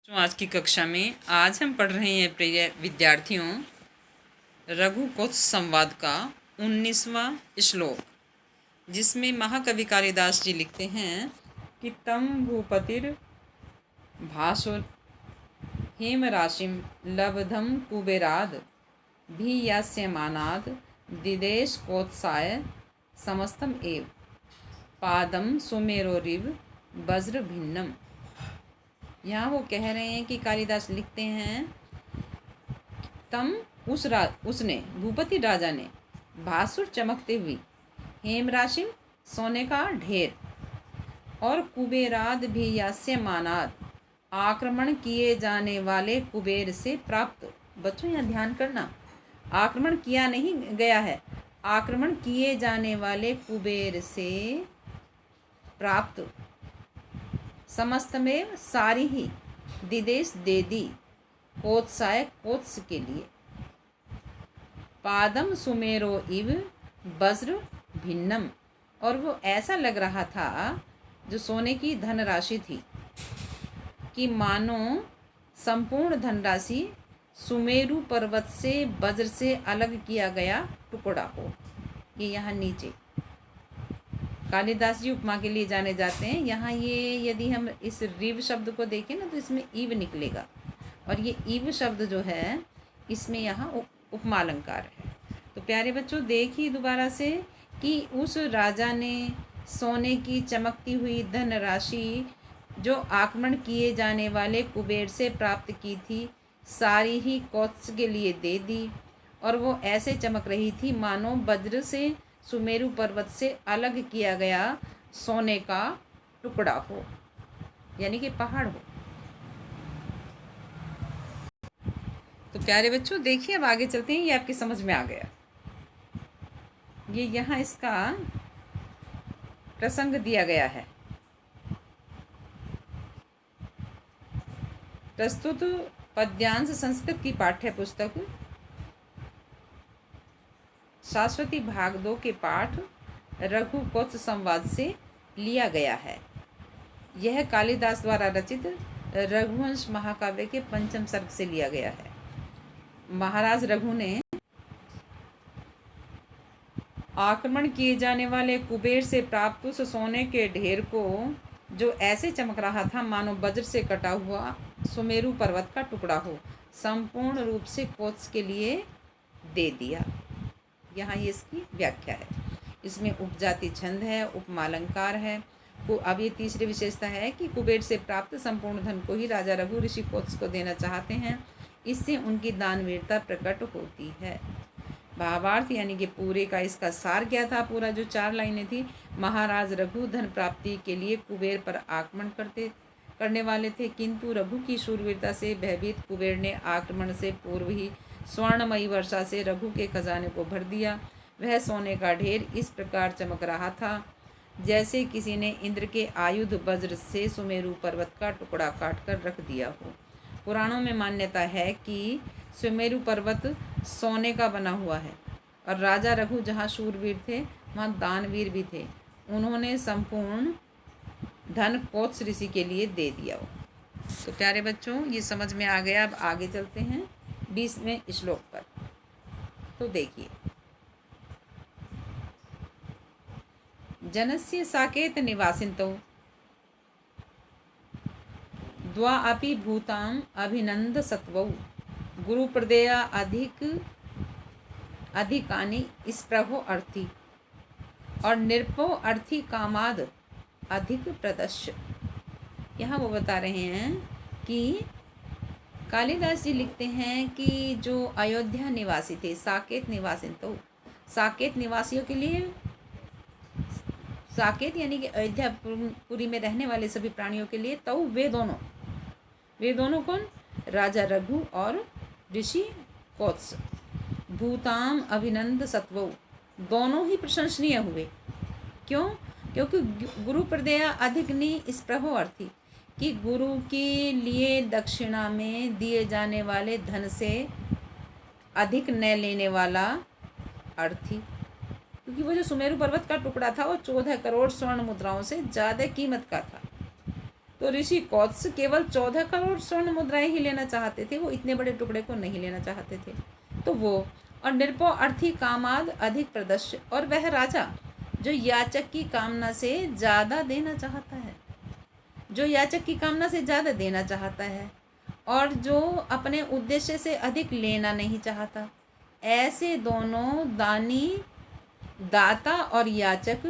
तो आज की कक्षा में आज हम पढ़ रहे हैं प्रिय विद्यार्थियों रघुकुश संवाद का 19वां श्लोक, जिसमें महाकवि कालिदास जी लिखते हैं कि तम भूपतिर भासुर हेम राशिम लब्धम कुबेराद भी यास्यमानाद दिदेश कोत्साय समस्तम एव पादम सुमेरोरिव वज्र भिन्नम। यहाँ वो कह रहे हैं कि कालिदास लिखते हैं तम उसने भूपति राजा ने भासुर चमकते हुए हेमराशि सोने का ढेर और कुबेराद भी यास्यमानाद आक्रमण किए जाने वाले कुबेर से प्राप्त। बच्चों यहाँ ध्यान करना, आक्रमण किया नहीं गया है, आक्रमण किए जाने वाले कुबेर से प्राप्त समस्तमेव सारी ही दिदेश दे दी कोत्साय कोत्स के लिए। पादम सुमेरो इव वज्र भिन्नम, और वो ऐसा लग रहा था जो सोने की धनराशि थी कि मानो संपूर्ण धनराशि सुमेरु पर्वत से वज्र से अलग किया गया टुकड़ा हो। ये यहाँ नीचे कालिदास जी उपमा के लिए जाने जाते हैं। यहाँ ये यदि हम इस रिव शब्द को देखें ना तो इसमें ईव निकलेगा, और ये ईव शब्द जो है इसमें यहाँ उपमा अलंकार है। तो प्यारे बच्चों देखिए दोबारा से कि उस राजा ने सोने की चमकती हुई धनराशि जो आक्रमण किए जाने वाले कुबेर से प्राप्त की थी सारी ही कोत्स के लिए दे दी, और वो ऐसे चमक रही थी मानो वज्र से सुमेरु पर्वत से अलग किया गया सोने का टुकड़ा हो, यानी कि पहाड़ हो। तो प्यारे बच्चों देखिए अब आगे चलते हैं, ये आपकी समझ में आ गया। ये यहाँ इसका प्रसंग दिया गया है। प्रस्तुत पद्यांश संस्कृत की पाठ्य पुस्तक शाश्वती भाग 2 के पाठ रघुकुश संवाद से लिया गया है। यह कालिदास द्वारा रचित रघुवंश महाकाव्य के 5वें सर्ग से लिया गया है। महाराज रघु ने आक्रमण किए जाने वाले कुबेर से प्राप्त उस सोने के ढेर को, जो ऐसे चमक रहा था मानो वज्र से कटा हुआ सुमेरु पर्वत का टुकड़ा हो, संपूर्ण रूप से कोत्स के लिए दे दिया। यहाँ ये इसकी व्याख्या है। इसमें उपजाति छंद है, उपमालंकार है। अब ये तीसरी विशेषता है कि कुबेर से प्राप्त संपूर्ण धन को ही राजा रघु ऋषि कोत्स को देना चाहते हैं। इससे उनकी दानवीरता प्रकट होती है। भावार्थ यानी कि पूरे का इसका सार क्या था, पूरा जो 4 लाइनें थी। महाराज रघु धन प्राप्ति के लिए कुबेर पर आक्रमण करने वाले थे, किंतु रघु की शूरवीरता से भयभीत कुबेर ने आक्रमण से पूर्व ही स्वर्णमयी वर्षा से रघु के खजाने को भर दिया। वह सोने का ढेर इस प्रकार चमक रहा था जैसे किसी ने इंद्र के आयुध वज्र से सुमेरु पर्वत का टुकड़ा काटकर रख दिया हो। पुराणों में मान्यता है कि सुमेरु पर्वत सोने का बना हुआ है, और राजा रघु जहाँ शूरवीर थे वहाँ दानवीर भी थे। उन्होंने संपूर्ण धन कोत्स ऋषि के लिए दे दिया हो। तो प्यारे बच्चों ये समझ में आ गया। अब आगे चलते हैं 20वें श्लोक पर। तो देखिए, जनस्य साकेत निवासिनतो द्वा अपि भूताम अभिनंद सत्वौ गुरुप्रदेया अधिकानि स्प्रभो अर्थी और निरपो अर्थी कामाद अधिक प्रदश्य। यहाँ वो बता रहे हैं कि कालिदास जी लिखते हैं कि जो अयोध्या निवासी थे, साकेत निवासी, तो साकेत निवासियों के लिए, साकेत यानी कि अयोध्यापुरी में रहने वाले सभी प्राणियों के लिए, तो वे दोनों कौन? राजा रघु और ऋषि कोत्स। भूताम अभिनंद सत्वौ, दोनों ही प्रशंसनीय हुए। क्यों? क्योंकि गुरु प्रदेया अधिक नि स्प्रभो अर्थी, कि गुरु के लिए दक्षिणा में दिए जाने वाले धन से अधिक न लेने वाला अर्थी, क्योंकि वो जो सुमेरु पर्वत का टुकड़ा था वो 14 करोड़ स्वर्ण मुद्राओं से ज़्यादा कीमत का था। तो ऋषि कौत्स केवल 14 करोड़ स्वर्ण मुद्राएं ही लेना चाहते थे, वो इतने बड़े टुकड़े को नहीं लेना चाहते थे। तो वो और निरपो अर्थी कामाद अधिक प्रदर्श, और वह राजा जो याचक की कामना से ज़्यादा देना चाहता है, जो याचक की कामना से ज़्यादा देना चाहता है और जो अपने उद्देश्य से अधिक लेना नहीं चाहता, ऐसे दोनों दानी, दाता और याचक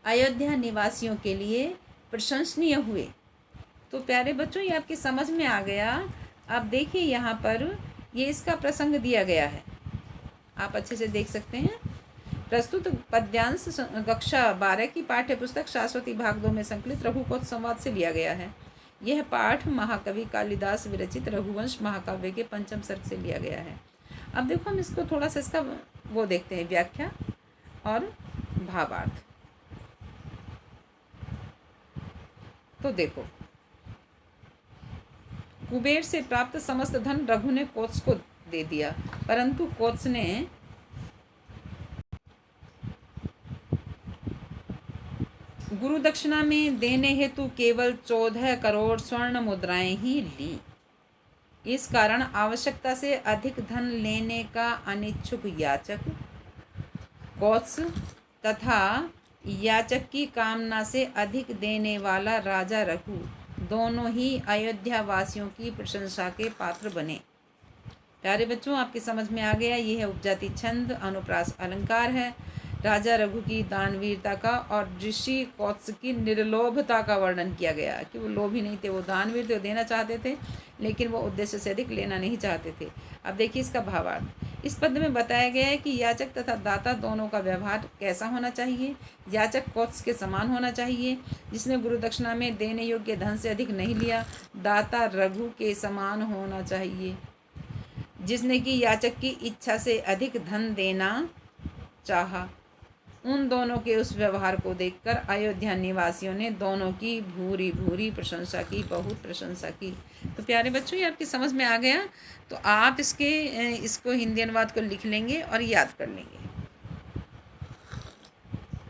अयोध्या निवासियों के लिए प्रशंसनीय हुए। तो प्यारे बच्चों, ये आपकी समझ में आ गया। आप देखिए यहाँ पर ये इसका प्रसंग दिया गया है, आप अच्छे से देख सकते हैं। प्रस्तुत पद्यांश कक्षा 12 की पाठ्य पुस्तक शाश्वती भाग 2 में संकलित रघुकौत्स संवाद से लिया गया है। यह पाठ महाकवि कालिदास विरचित रघुवंश महाकाव्य के पंचम सर्ग से लिया गया है। अब देखो हम इसको थोड़ा सा इसका वो देखते हैं, व्याख्या और भावार्थ। तो देखो, कुबेर से प्राप्त समस्त धन रघु ने कोत्स को दे दिया, परंतु कोत्स ने गुरु दक्षिणा में देने हेतु केवल 14 करोड़ स्वर्ण मुद्राएं ही ली। इस कारण आवश्यकता से अधिक धन लेने का अनिच्छुक याचक कोत्स तथा याचक की कामना से अधिक देने वाला राजा रघु दोनों ही अयोध्या वासियों की प्रशंसा के पात्र बने। प्यारे बच्चों, आपकी समझ में आ गया। ये है उपजाति छंद, अनुप्रास अलंकार है। राजा रघु की दानवीरता का और ऋषि कौत्स की निर्लोभता का वर्णन किया गया कि वो लोभी नहीं थे, वो दानवीर थे, वो देना चाहते थे लेकिन वो उद्देश्य से अधिक लेना नहीं चाहते थे। अब देखिए इसका भावार्थ। इस पद में बताया गया है कि याचक तथा दाता दोनों का व्यवहार कैसा होना चाहिए। याचक कौत्स के समान होना चाहिए, जिसने गुरु दक्षिणा में देने योग्य धन से अधिक नहीं लिया। दाता रघु के समान होना चाहिए, जिसने कि याचक की इच्छा से अधिक धन देना चाहा। उन दोनों के उस व्यवहार को देखकर अयोध्या निवासियों ने दोनों की भूरी भूरी प्रशंसा की, बहुत प्रशंसा की। तो प्यारे बच्चों, ये आपकी समझ में आ गया। तो आप इसको हिंदी अनुवाद को लिख लेंगे और याद कर लेंगे।